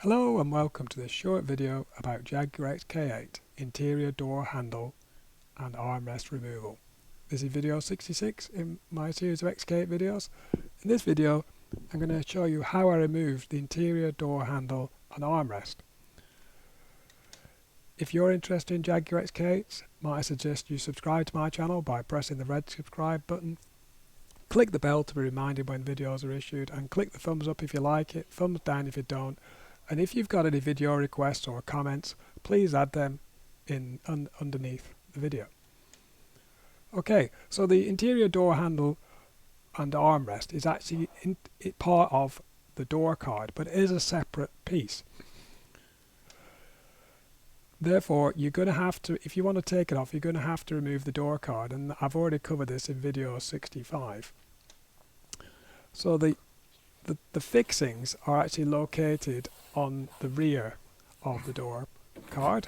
Hello and welcome to this short video about Jaguar XK8 interior door handle and armrest removal. This is video 66 in my series of XK8 videos. In this video I'm going to show you how I removed the interior door handle and armrest. If you're interested in Jaguar XK8s, might I suggest you subscribe to my channel by pressing the red subscribe button. Click the bell to be reminded when videos are issued, and click the thumbs up if you like it, thumbs down if you don't. And if you've got any video requests or comments, please add them in underneath the video. Okay, so the interior door handle and armrest is actually part of the door card, but it is a separate piece. Therefore, you're going to have to, if you want to take it off, you're going to have to remove the door card, and I've already covered this in video 65. So the fixings are actually located on the rear of the door card.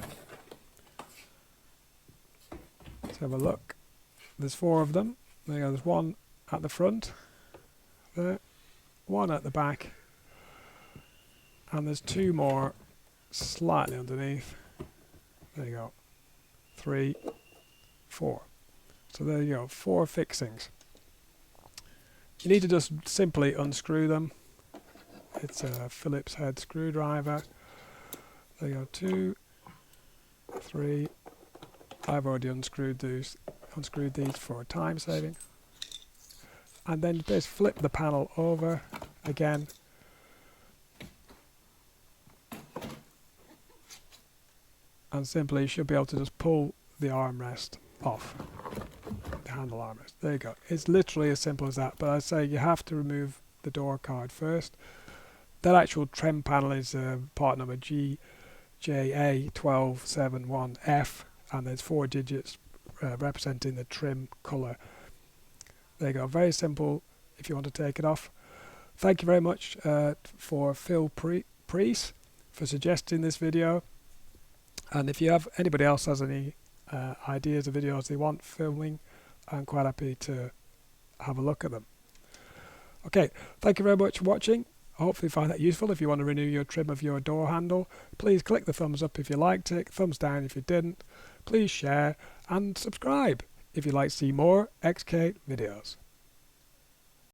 Let's have a look. There's 4 of them. There's one at the front, there, one at the back, and there's 2 more slightly underneath. There you go. 3, 4. So there you go, 4 fixings. You need to just simply unscrew them. It's a Phillips head screwdriver. There you go, 2, 3. I've already unscrewed these for time saving. And then just flip the panel over again. And simply you should be able to just pull the armrest off. The handle armrest. There you go. It's literally as simple as that. But I say you have to remove the door card first. That actual trim panel is part number GJA1271F, and there's 4 digits representing the trim colour. There you go. Very simple if you want to take it off. Thank you very much for Phil Priest for suggesting this video. And if you have anybody else has any ideas of videos they want filming, I'm quite happy to have a look at them. Okay, thank you very much for watching. I hopefully find that useful. If you want to renew your trim of your door handle, please click the thumbs up if you liked it, thumbs down if you didn't. Please share and subscribe if you'd like to see more XK8 videos.